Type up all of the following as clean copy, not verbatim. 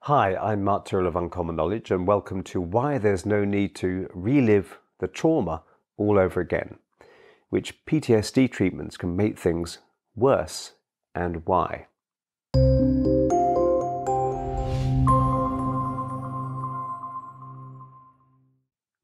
Hi, I'm Mark Tyrrell of Uncommon Knowledge, and welcome to Why There's No Need to Relive the Trauma All Over Again, which PTSD treatments can make things worse, and why.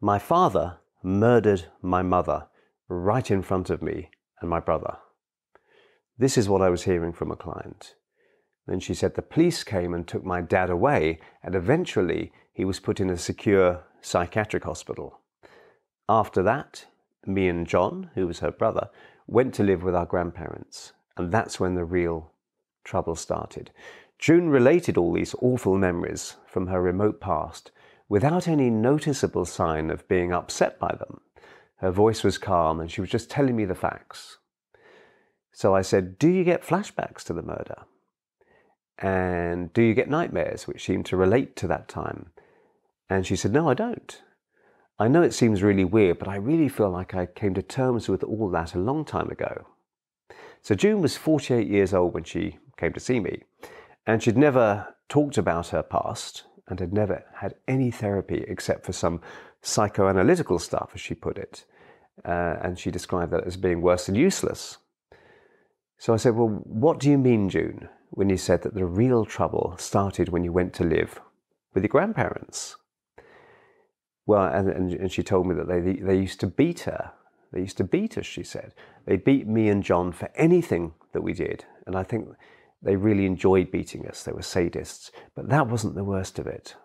My father murdered my mother right in front of me and my brother. This is what I was hearing from a client. Then she said the police came and took my dad away, and eventually he was put in a secure psychiatric hospital. After that, me and John, who was her brother, went to live with our grandparents, and that's when the real trouble started. June related all these awful memories from her remote past without any noticeable sign of being upset by them. Her voice was calm and she was just telling me the facts. So I said, "Do you get flashbacks to the murder? And do you get nightmares which seem to relate to that time?" And she said, "No, I don't. I know it seems really weird, but I really feel like I came to terms with all that a long time ago." So June was 48 years old when she came to see me, and she'd never talked about her past and had never had any therapy except for some psychoanalytical stuff, as she put it. And she described that as being worse than useless. So I said, "Well, what do you mean, June, when you said that the real trouble started when you went to live with your grandparents?" Well, and she told me that they used to beat her. They used to beat us, she said. They beat me and John for anything that we did. And I think they really enjoyed beating us. They were sadists. But that wasn't the worst of it.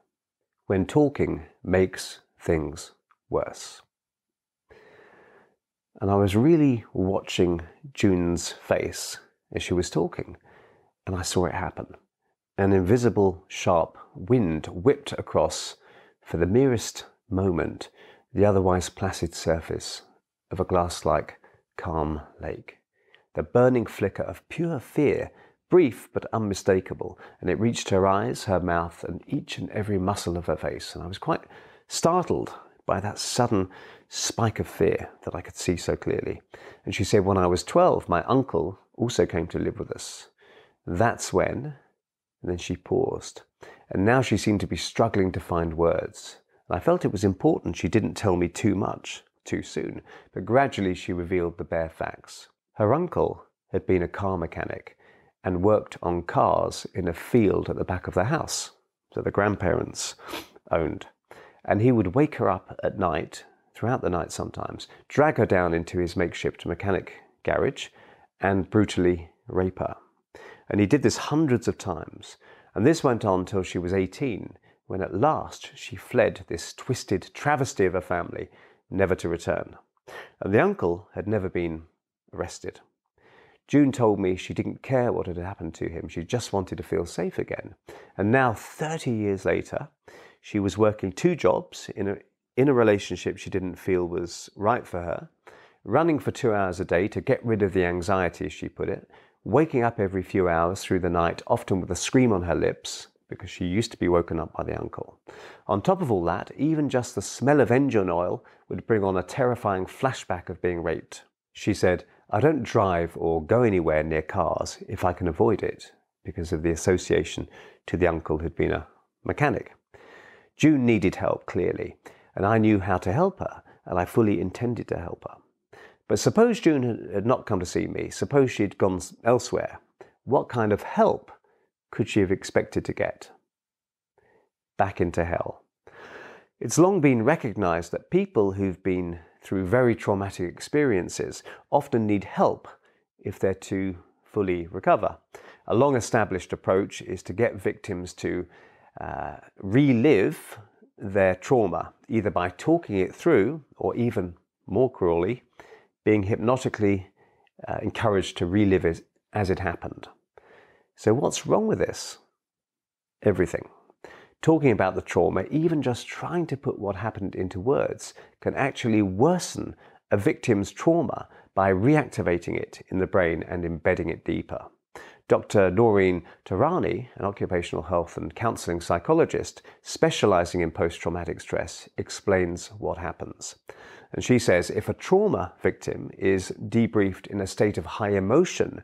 When talking makes things worse. And I was really watching June's face as she was talking, and I saw it happen. An invisible, sharp wind whipped across, for the merest moment, the otherwise placid surface of a glass-like, calm lake. The burning flicker of pure fear, brief but unmistakable, and it reached her eyes, her mouth, and each and every muscle of her face, and I was quite startled by that sudden spike of fear that I could see so clearly. And she said, when I was 12, my uncle also came to live with us. That's when, and then she paused, and now she seemed to be struggling to find words. And I felt it was important she didn't tell me too much too soon, but gradually she revealed the bare facts. Her uncle had been a car mechanic and worked on cars in a field at the back of the house that the grandparents owned. And he would wake her up at night, throughout the night sometimes, drag her down into his makeshift mechanic garage and brutally rape her. And he did this hundreds of times. And this went on till she was 18, when at last she fled this twisted travesty of a family, never to return. And the uncle had never been arrested. June told me she didn't care what had happened to him. She just wanted to feel safe again. And now, 30 years later, she was working 2 jobs in a relationship she didn't feel was right for her, running for 2 hours a day to get rid of the anxiety, as she put it, waking up every few hours through the night, often with a scream on her lips, because she used to be woken up by the uncle. On top of all that, even just the smell of engine oil would bring on a terrifying flashback of being raped. She said, "I don't drive or go anywhere near cars if I can avoid it," because of the association to the uncle who'd been a mechanic. June needed help, clearly, and I knew how to help her, and I fully intended to help her. But suppose June had not come to see me, suppose she'd gone elsewhere, what kind of help could she have expected to get? Back into hell. It's long been recognized that people who've been through very traumatic experiences often need help if they're to fully recover. A long-established approach is to get victims to relive their trauma, either by talking it through, or even more cruelly, being hypnotically encouraged to relive it as it happened. So what's wrong with this? Everything. Talking about the trauma, even just trying to put what happened into words, can actually worsen a victim's trauma by reactivating it in the brain and embedding it deeper. Dr. Noreen Tarani, an occupational health and counselling psychologist specialising in post-traumatic stress, explains what happens. And she says if a trauma victim is debriefed in a state of high emotion,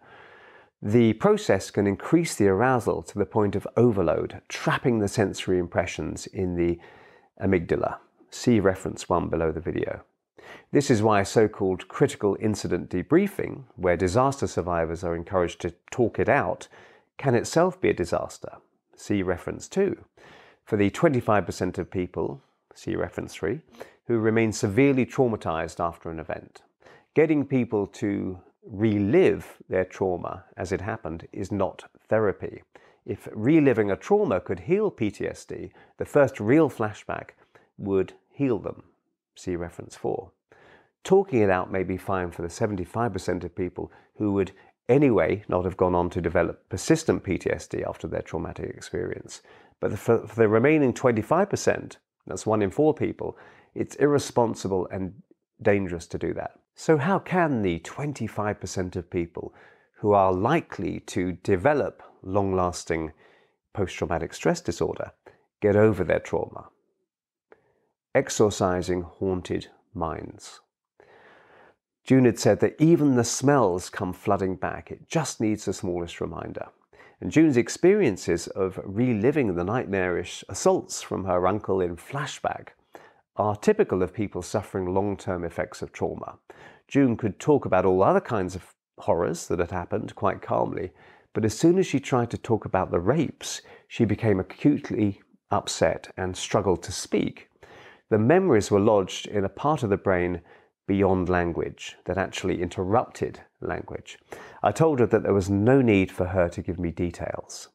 The process can increase the arousal to the point of overload, trapping the sensory impressions in the amygdala. See reference 1 below the video. This is why so-called critical incident debriefing, where disaster survivors are encouraged to talk it out, can itself be a disaster. See reference 2. For the 25% of people, see reference 3, who remain severely traumatized after an event. Getting people to relive their trauma as it happened is not therapy. If reliving a trauma could heal PTSD, the first real flashback would heal them. See reference 4. Talking it out may be fine for the 75% of people who would anyway not have gone on to develop persistent PTSD after their traumatic experience. But for the remaining 25%, that's 1 in 4 people, it's irresponsible and dangerous to do that. So how can the 25% of people who are likely to develop long-lasting post-traumatic stress disorder get over their trauma? Exorcising haunted minds. June had said that even the smells come flooding back. It just needs the smallest reminder. And June's experiences of reliving the nightmarish assaults from her uncle in flashback are typical of people suffering long-term effects of trauma. June could talk about all other kinds of horrors that had happened quite calmly, but as soon as she tried to talk about the rapes, she became acutely upset and struggled to speak. The memories were lodged in a part of the brain beyond language that actually interrupted language. I told her that there was no need for her to give me details.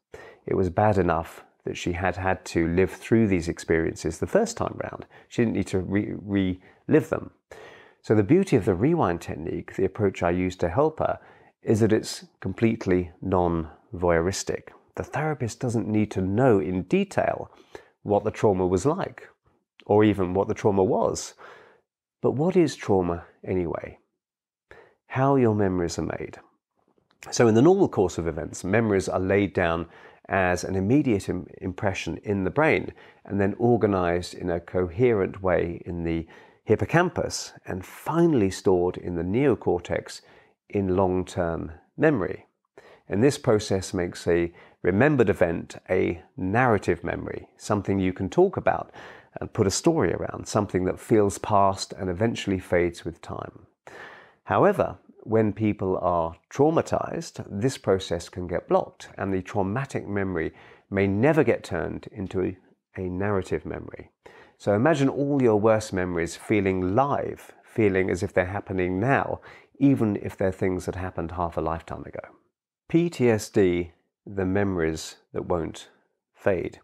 It was bad enough that she had had to live through these experiences the first time round. She didn't need to relive them. So the beauty of the rewind technique, the approach I use to help her, is that it's completely non-voyeuristic. The therapist doesn't need to know in detail what the trauma was like, or even what the trauma was. But what is trauma anyway? How your memories are made. So in the normal course of events, memories are laid down as an immediate impression in the brain and then organized in a coherent way in the hippocampus and finally stored in the neocortex in long-term memory. And this process makes a remembered event a narrative memory, something you can talk about and put a story around, something that feels past and eventually fades with time. However, when people are traumatized, this process can get blocked and the traumatic memory may never get turned into a narrative memory. So imagine all your worst memories feeling live, feeling as if they're happening now, even if they're things that happened half a lifetime ago. PTSD, the memories that won't fade.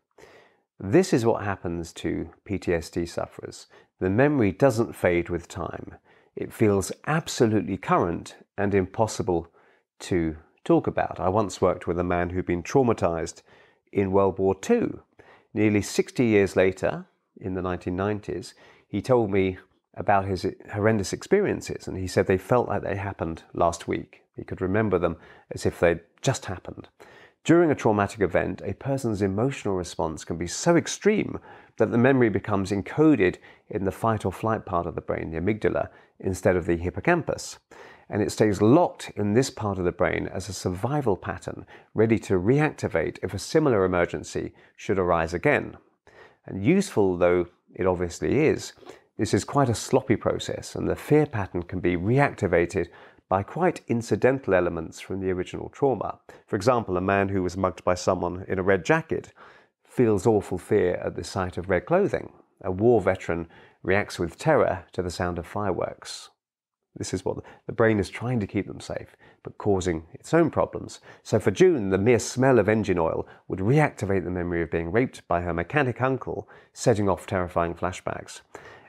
This is what happens to PTSD sufferers. The memory doesn't fade with time. It feels absolutely current and impossible to talk about. I once worked with a man who'd been traumatized in World War II. Nearly 60 years later, in the 1990s, he told me about his horrendous experiences, and he said they felt like they happened last week. He could remember them as if they'd just happened. During a traumatic event, a person's emotional response can be so extreme that the memory becomes encoded in the fight or flight part of the brain, the amygdala, instead of the hippocampus. And it stays locked in this part of the brain as a survival pattern, ready to reactivate if a similar emergency should arise again. And useful though it obviously is, this is quite a sloppy process, and the fear pattern can be reactivated by quite incidental elements from the original trauma. For example, a man who was mugged by someone in a red jacket feels awful fear at the sight of red clothing. A war veteran reacts with terror to the sound of fireworks. This is what the brain is trying to keep them safe, but causing its own problems. So for June, the mere smell of engine oil would reactivate the memory of being raped by her mechanic uncle, setting off terrifying flashbacks.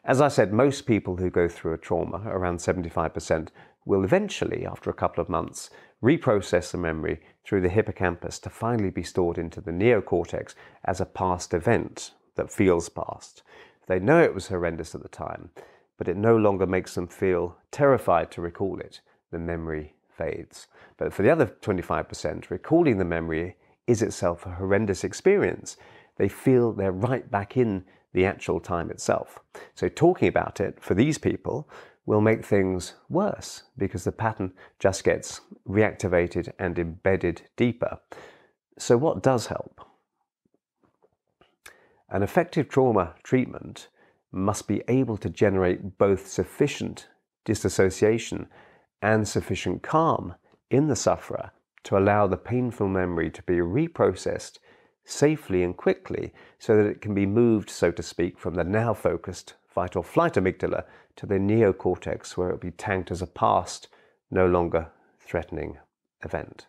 As I said, most people who go through a trauma, around 75%, will eventually, after a couple of months, reprocess the memory through the hippocampus to finally be stored into the neocortex as a past event that feels past. They know it was horrendous at the time, but it no longer makes them feel terrified to recall it. The memory fades. But for the other 25%, recalling the memory is itself a horrendous experience. They feel they're right back in the actual time itself. So talking about it, for these people, will make things worse because the pattern just gets reactivated and embedded deeper. So what does help? An effective trauma treatment must be able to generate both sufficient disassociation and sufficient calm in the sufferer to allow the painful memory to be reprocessed safely and quickly so that it can be moved, so to speak, from the now focused fight or flight amygdala to the neocortex, where it will be tagged as a past, no longer threatening event.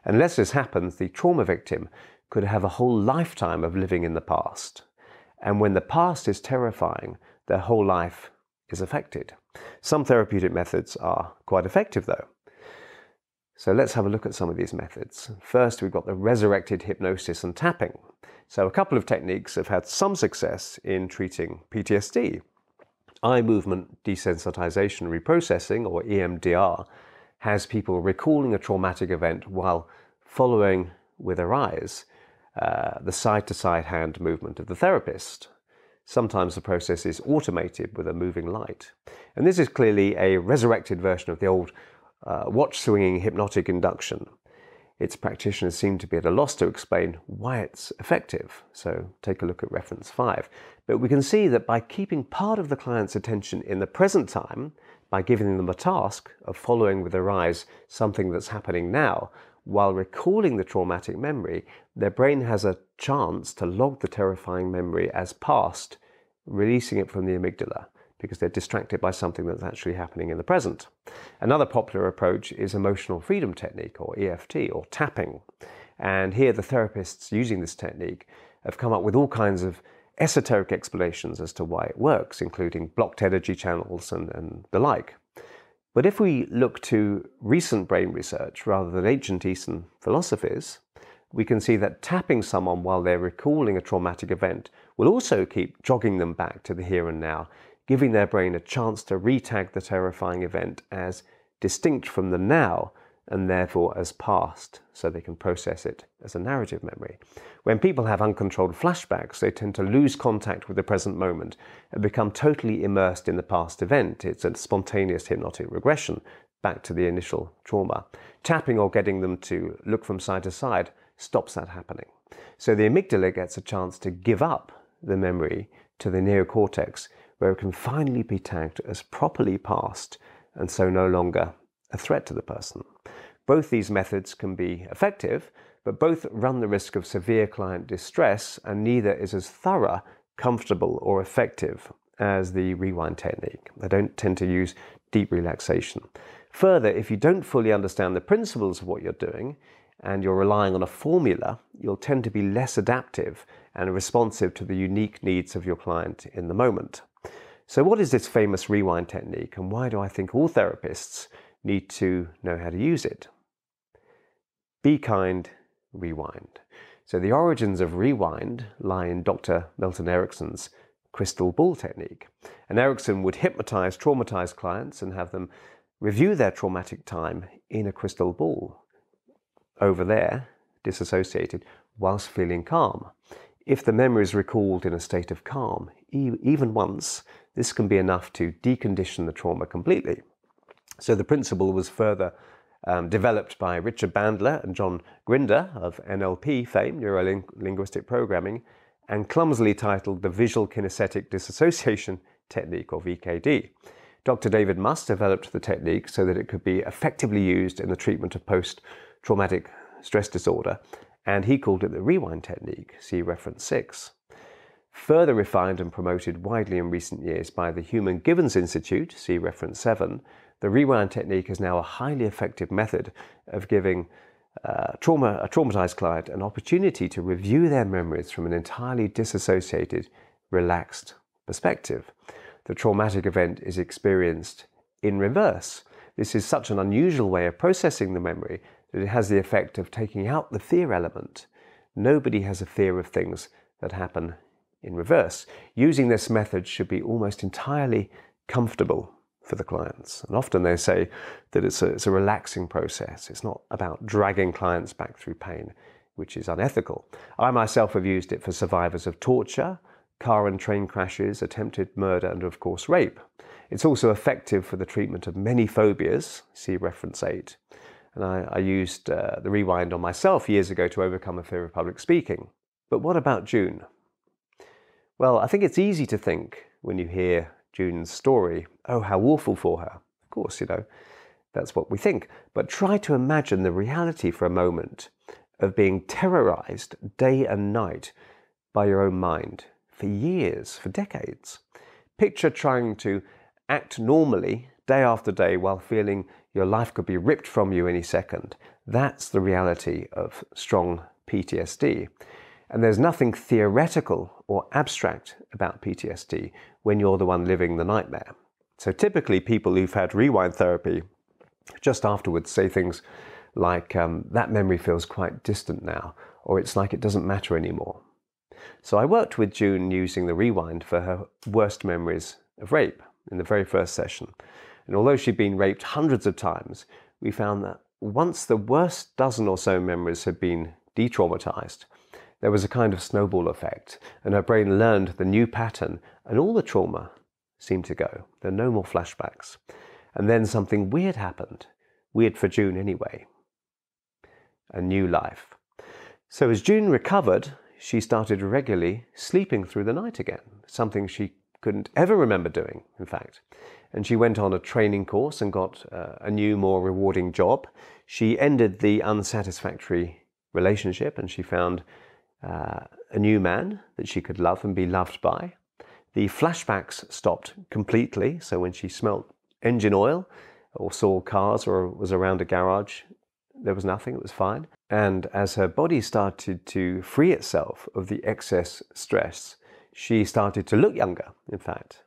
Unless this happens, the trauma victim could have a whole lifetime of living in the past. And when the past is terrifying, their whole life is affected. Some therapeutic methods are quite effective though. So let's have a look at some of these methods. First, we've got the resurrected hypnosis and tapping. So a couple of techniques have had some success in treating PTSD. Eye movement desensitization reprocessing, or EMDR, has people recalling a traumatic event while following with their eyes the side-to-side hand movement of the therapist. Sometimes the process is automated with a moving light. And this is clearly a resurrected version of the old watch-swinging hypnotic induction. Its practitioners seem to be at a loss to explain why it's effective, so take a look at reference 5. But we can see that by keeping part of the client's attention in the present time, by giving them a task of following with their eyes something that's happening now, while recalling the traumatic memory, their brain has a chance to log the terrifying memory as past, releasing it from the amygdala, because they're distracted by something that's actually happening in the present. Another popular approach is emotional freedom technique, or EFT, or tapping. And here the therapists using this technique have come up with all kinds of esoteric explanations as to why it works, including blocked energy channels and the like. But if we look to recent brain research rather than ancient Eastern philosophies, we can see that tapping someone while they're recalling a traumatic event will also keep jogging them back to the here and now, giving their brain a chance to retag the terrifying event as distinct from the now and therefore as past, so they can process it as a narrative memory. When people have uncontrolled flashbacks, they tend to lose contact with the present moment and become totally immersed in the past event. It's a spontaneous hypnotic regression back to the initial trauma. Tapping or getting them to look from side to side stops that happening. So the amygdala gets a chance to give up the memory to the neocortex, where it can finally be tagged as properly past and so no longer a threat to the person. Both these methods can be effective, but both run the risk of severe client distress, and neither is as thorough, comfortable, or effective as the rewind technique. They don't tend to use deep relaxation. Further, if you don't fully understand the principles of what you're doing, and you're relying on a formula, you'll tend to be less adaptive and responsive to the unique needs of your client in the moment. So what is this famous rewind technique, and why do I think all therapists need to know how to use it? Be kind, rewind. So the origins of rewind lie in Dr. Milton Erickson's crystal ball technique. And Erickson would hypnotize traumatized clients and have them review their traumatic time in a crystal ball, over there, disassociated, whilst feeling calm. If the memory is recalled in a state of calm, even once, this can be enough to decondition the trauma completely. So the principle was further developed by Richard Bandler and John Grinder of NLP fame, Neuro-Linguistic Programming, and clumsily titled the Visual Kinesthetic Dissociation Technique, or VKD. Dr. David Muss developed the technique so that it could be effectively used in the treatment of post-traumatic stress disorder, and he called it the rewind technique, see reference 6. Further refined and promoted widely in recent years by the Human Givens Institute, see reference 7, the rewind technique is now a highly effective method of giving a traumatized client an opportunity to review their memories from an entirely disassociated, relaxed perspective. The traumatic event is experienced in reverse. This is such an unusual way of processing the memory that it has the effect of taking out the fear element. Nobody has a fear of things that happen in reverse. Using this method should be almost entirely comfortable for the clients. And often they say that it's a relaxing process. It's not about dragging clients back through pain, which is unethical. I myself have used it for survivors of torture, car and train crashes, attempted murder, and of course rape. It's also effective for the treatment of many phobias, see reference 8. And I used the rewind on myself years ago to overcome a fear of public speaking. But what about June? Well, I think it's easy to think when you hear June's story, oh, how awful for her. Of course, you know, that's what we think. But try to imagine the reality for a moment of being terrorized day and night by your own mind for years, for decades. Picture trying to act normally day after day while feeling your life could be ripped from you any second. That's the reality of strong PTSD. And there's nothing theoretical or abstract about PTSD when you're the one living the nightmare. So typically people who've had rewind therapy just afterwards say things like, that memory feels quite distant now, or it's like it doesn't matter anymore. So I worked with June using the rewind for her worst memories of rape in the very first session. And although she'd been raped hundreds of times, we found that once the worst dozen or so memories had been de-traumatized, there was a kind of snowball effect, and her brain learned the new pattern, and all the trauma seemed to go. There were no more flashbacks. And then something weird happened. Weird for June anyway. A new life. So as June recovered, she started regularly sleeping through the night again, something she couldn't ever remember doing, in fact. And she went on a training course and got a new, more rewarding job. She ended the unsatisfactory relationship and she found a new man that she could love and be loved by. The flashbacks stopped completely, so when she smelt engine oil or saw cars or was around a garage, there was nothing, it was fine. And as her body started to free itself of the excess stress, she started to look younger, in fact.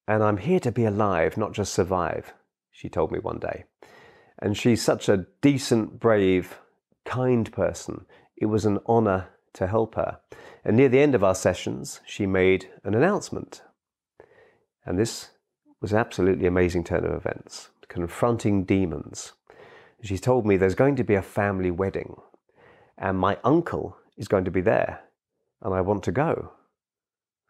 And I'm here to be alive, not just survive, she told me one day. And she's such a decent, brave, kind person. It was an honor to help her. And near the end of our sessions, she made an announcement. And this was an absolutely amazing turn of events, confronting demons. She told me there's going to be a family wedding and my uncle is going to be there and I want to go.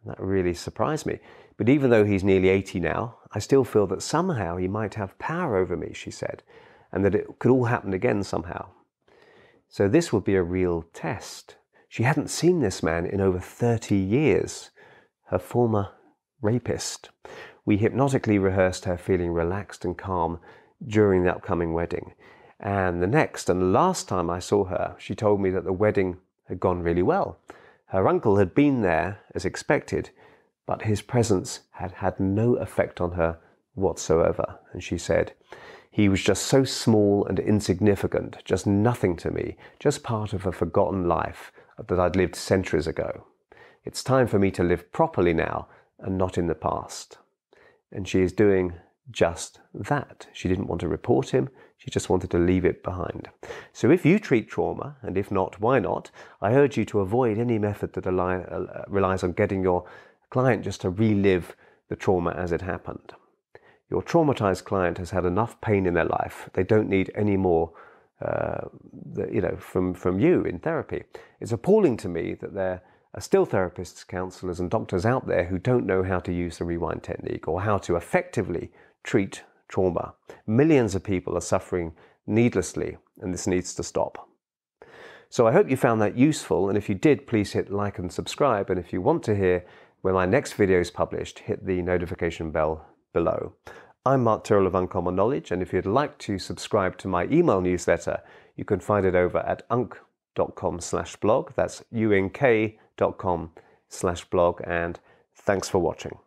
That really surprised me. But even though he's nearly 80 now, I still feel that somehow he might have power over me, she said, and that it could all happen again somehow. So this would be a real test. She hadn't seen this man in over 30 years, her former rapist. We hypnotically rehearsed her feeling relaxed and calm during the upcoming wedding. And the next and last time I saw her, she told me that the wedding had gone really well. Her uncle had been there as expected, but his presence had had no effect on her whatsoever. And she said, he was just so small and insignificant, just nothing to me, just part of a forgotten life that I'd lived centuries ago. It's time for me to live properly now and not in the past. And she is doing just that. She didn't want to report him, she just wanted to leave it behind. So if you treat trauma, and if not, why not, I urge you to avoid any method that relies on getting your client just to relive the trauma as it happened. Your traumatized client has had enough pain in their life. They don't need any more from you in therapy. It's appalling to me that there are still therapists, counselors and doctors out there who don't know how to use the rewind technique or how to effectively treat trauma. Millions of people are suffering needlessly, and this needs to stop. So I hope you found that useful, and if you did, please hit like and subscribe, and if you want to hear when my next video is published, hit the notification bell below. I'm Mark Tyrrell of Uncommon Knowledge, and if you'd like to subscribe to my email newsletter, you can find it over at unk.com/blog. That's unk.com/blog, and thanks for watching.